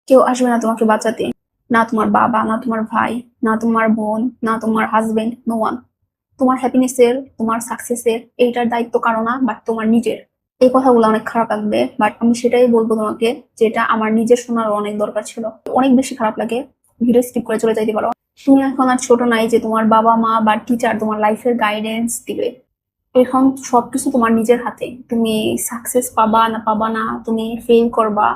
কেউ আসবে না তোমাকে বাঁচাতে। না তোমার বাবা, না তোমার ভাই, না তোমার বোন, না তোমার হাজবেন্ড, নো ওয়ান। তোমার হ্যাপিনেসের, তোমার সাকসেসের এইটার দায়িত্ব কারো না, বাট তোমার নিজের। এই কথাগুলো অনেক খারাপ লাগবে, বাট আমি সেটাই বলবো তোমাকে, যেটা আমার নিজের শোনার অনেক দরকার ছিল। অনেক বেশি খারাপ লাগে, ভিডিও স্কিপ করে চলে যাইতে পারো। তুমি এখন আর ছোট নাই যে তোমার বাবা মা বা টিচার তোমার লাইফের গাইডেন্স দিবে। এখন সবকিছু তোমার নিজের হাতে। তুমি সাকসেস পাবা না পাবা না, তুমি ফেল করবা,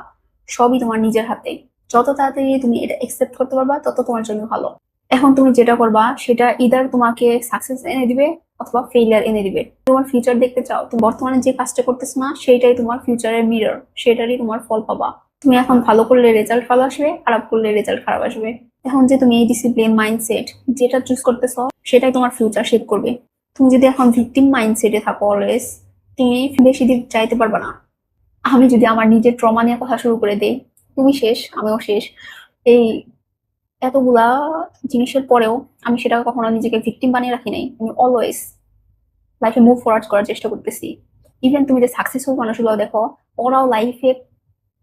সবই তোমার নিজের হাতে। যত তাড়াতাড়ি তুমি এটা একসেপ্ট করতে পারবা তত তোমার জন্য ভালো। এখন তুমি যেটা করবা সেটা ইদার তোমাকে সাকসেস এনে দিবে অথবা ফেলিয়ার এনে দিবে। তোমার ফিউচার দেখতে চাও, তুমি বর্তমানে যে কাজটা করতেছো না সেটাই তোমার ফিউচারের মিরর, সেটারই তোমার ফল পাবা। তুমি এখন ভালো করলে রেজাল্ট ভালো আসবে, খারাপ করলে রেজাল্ট খারাপ আসবে। এখন যে তুমি এই ডিসিপ্লিন মাইন্ডসেট যেটা চুজ করতেছো সেটাই তোমার ফিউচার শেপ করবে। তুমি যদি এখন ভিকটিম মাইন্ডসেটে থাকো অলওয়েজ, তুমি বেশি দিন চাইতে পারবে না। আমি যদি আমার নিজের ট্রমা নিয়ে কথা শুরু করে দেই, তুমি শেষ, আমিও শেষ। এই এতগুলা জিনিসের পরেও আমি সেটা কখনো নিজেকে ভিকটিম বানিয়ে রাখি নাই। আমি অলওয়েজ লাইফে মুভ ফরওয়ার্ড করার চেষ্টা করতেছি। ইভেন তুমি যে সাকসেসফুল মানুষগুলো দেখো, ওরাও লাইফে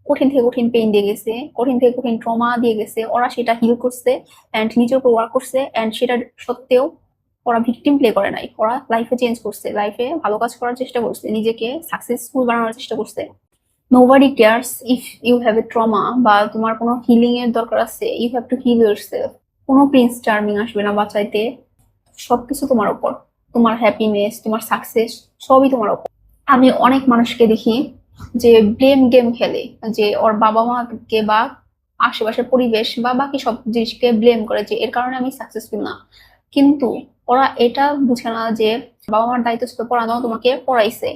কঠিন থেকে কঠিন পেইন দিয়ে গেছে, কঠিন থেকে কঠিন ট্রমা দিয়ে গেছে, ওরা সেটা হিল করছে অ্যান্ড নিজের উপর ওয়ার্ক করছে, অ্যান্ড সেটা সত্ত্বেও ওরা ভিকটিম প্লে করে নাই। ওরা লাইফে চেঞ্জ করছে, লাইফে ভালো কাজ করার চেষ্টা করছে, নিজেকে সাকসেসফুল বানানোর চেষ্টা করছে। Nobody cares if you have a trauma বা তোমার কোনো হিলিং এর দরকার আছে, you have to heal yourself. কোনো প্রিন্স চার্মিং আসবে না বাঁচাইতে। সবকিছু তোমার উপর, তোমার হ্যাপিনেস, তোমার সাকসেস, সবই তোমার উপর। আমি অনেক মানুষকে দেখি যে ব্লেম গেম খেলে, যে ওর বাবা মাকে বা আশেপাশের পরিবেশ বা বাকি সব জিনিসকে ব্লেম করে যে এর কারণে আমি সাকসেসফুল না। কিন্তু ওরা এটা বুঝে না যে বাবা মার দায়িত্ব ছিল পড়ানো, তোমাকে পড়াইছে।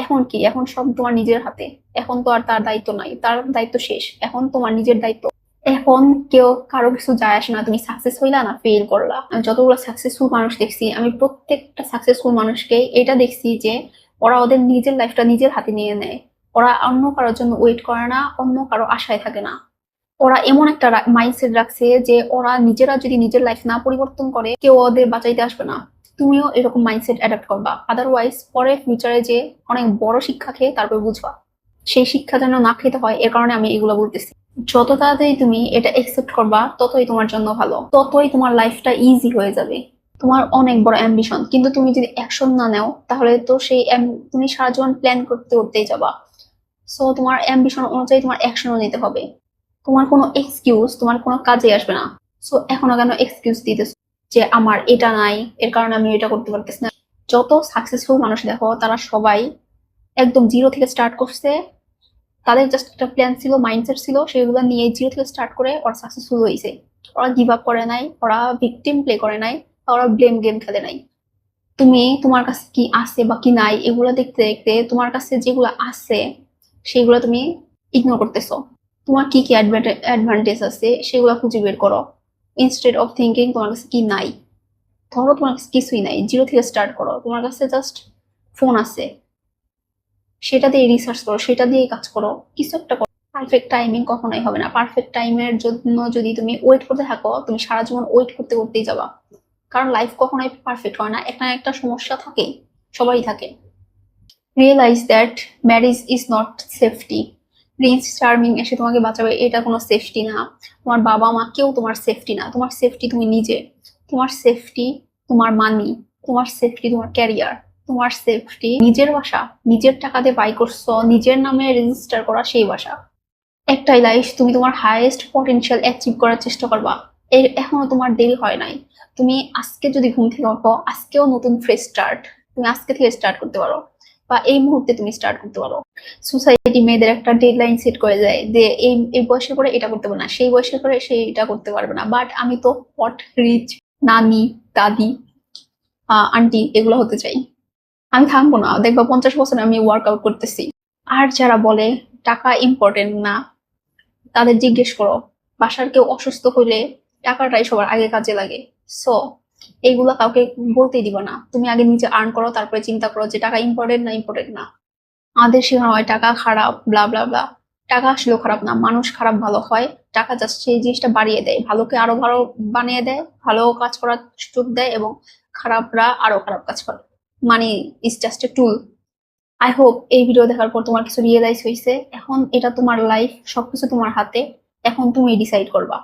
এখন কি, এখন সব তোমার নিজের হাতে। এখন তো আর তার দায়িত্ব নাই, তার দায়িত্ব শেষ, এখন তোমার নিজের দায়িত্ব। এখন কেউ কারো কিছু যায় আসে না তুমি সাকসেস হইলা না ফেল করলা। আমি যতগুলো সাকসেসফুল মানুষ দেখছি, আমি প্রত্যেকটা সাকসেসফুল মানুষকে এটা দেখছি যে ওরা ওদের নিজের লাইফটা নিজের হাতে নিয়ে নেয়। ওরা অন্য কারোর জন্য ওয়েট করে না, অন্য কারো আশায় থাকে না। ওরা এমন একটা মাইন্ডসেট রাখছে যে ওরা নিজেরা যদি নিজের লাইফ না পরিবর্তন করে কেউ ওদের বাঁচাইতে আসবে না। তুমিও এরকম মাইন্ডসেট অ্যাডাপ্ট করবা, আদারওয়াইজ পরে ফিউচারে যে অনেক বড় শিক্ষা খেয়ে তারপর বুঝবা। সেই শিক্ষা যেন না খেতে হয়, এর কারণে আমি এগুলো বলতেছি। যত তাড়াতাড়ি তুমি এটা একসেপ্ট করবা ততই তোমার জন্য ভালো, ততই তোমার লাইফটা ইজি হয়ে যাবে। তোমার অনেক বড় অ্যাম্বিশন, কিন্তু তুমি যদি অ্যাকশন না নাও তাহলে তো সেই তুমি সারা জীবন প্ল্যান করতে করতেই যাবা। সো তোমার অ্যাম্বিশন অনুযায়ী তোমার অ্যাকশনও নিতে হবে। তোমার কোনো এক্সকিউজ তোমার কোনো কাজে আসবে না। সো এখনো কেন এক্সকিউজ দিতেছ যে আমার এটা নাই, এর কারণে আমি এটা করতে পারতেছি না। যত সাকসেসফুল মানুষ দেখো তারা সবাই একদম জিরো থেকে স্টার্ট করছে। তাদের জাস্ট একটা প্ল্যান ছিল, মাইন্ডসেট ছিল, সেগুলো নিয়ে জিরো থেকে স্টার্ট করে ওরা সাকসেসফুল হয়েছে। ওরা গিভ আপ করে নাই, ওরা ভিকটিম প্লে করে নাই, ওরা ব্লেম গেম খেলে নাই। তুমি তোমার কাছে কি আছে বা কি নাই এগুলো দেখতে দেখতে তোমার কাছে যেগুলো আছে সেগুলো তুমি ইগনোর করতেছো। তোমার কি কি অ্যাডভান্টেজ আছে সেগুলো খুঁজে বের করো, ইনস্টেড অফ থিঙ্কিং তোমার কাছে কি নাই। ধরো তোমার কাছে কিছুই নাই, জিরো থেকে স্টার্ট করো। তোমার কাছে জাস্ট ফোন আছে, সেটা দিয়ে রিসার্চ করো, সেটা দিয়ে কাজ করো, কিছু একটা করো। পারফেক্ট টাইমিং কখনোই হবে না। পারফেক্ট টাইমের জন্য যদি তুমি ওয়েট করতে থাকো, তুমি সারা জীবন ওয়েট করতে করতেই যাবা। কারণ লাইফ কখনোই পারফেক্ট হয় না, একটা না একটা সমস্যা থাকে, সবারই থাকে। Realise that marriage is not safety. Prince charming এসে তোমাকে বাঁচাবে এটা কোনো সেফটি না। তোমার বাবা মা কেউ তোমার সেফটি না। তোমার সেফটি তুমি নিজে। তোমার সেফটি তোমার মানি, তোমার সেফটি তোমার ক্যারিয়ার, তোমার সেফটি নিজের বাসা, নিজের টাকা দিয়ে বাই করছো, নিজের নামে রেজিস্টার করা সেই বাসা। একটাই লাইফ, তুমি তোমার হাইয়েস্ট পটেনশিয়াল অ্যাচিভ করার চেষ্টা করবা। এর এখনো তোমার দেরি হয় নাই। তুমি আজকে যদি ঘুম থেকে ওঠো, আজকেও নতুন ফ্রেশ স্টার্ট, তুমি আজকে থেকে স্টার্ট করতে পারো, বা এই মুহূর্তে তুমি স্টার্ট করতে পারো। সোসাইটি মেয়েদের একটা ডেডলাইন সেট করে যায় যে এই এই বয়সের পরে এটা করতে পারবে না, সেই বয়সের পরে সেইটা করতে পারবে না। বাট আমি তো হট রিচ নানি, দাদি, আন্টি এগুলো হতে চাই। আমি থামবো না, দেখবা 50 বছরে আমি ওয়ার্কআউট করতেছি। আর যারা বলে টাকা ইম্পর্টেন্ট না, তাদের জিজ্ঞেস করো বাসার কেউ অসুস্থ হইলে টাকাটাই সবার আগে কাজে লাগে। সো এইগুলা কাউকে বলতেই দিবা না। তুমি আগে নিজে আর্ন করো, তারপরে চিন্তা করো যে টাকা ইম্পর্টেন্ট না ইম্পর্টেন্ট না। আমাদের শেখানো হয় টাকা খারাপ, ব্লা ব্লা ব্লা। টাকা আসলেও খারাপ না, মানুষ খারাপ ভালো হয়। টাকা জাস্ট সেই জিনিসটা বাড়িয়ে দেয়, ভালোকে আরো ভালো বানিয়ে দেয়, ভালো কাজ করার সুযোগ দেয়, এবং খারাপরা আরো খারাপ কাজ করে। Money is just a tool. I hope এই ভিডিও দেখার পর তোমার কিছু রিয়েলাইজ হয়েছে। এখন এটা তোমার লাইফ, সবকিছু তোমার হাতে। এখন তুমি ডিসাইড করবা।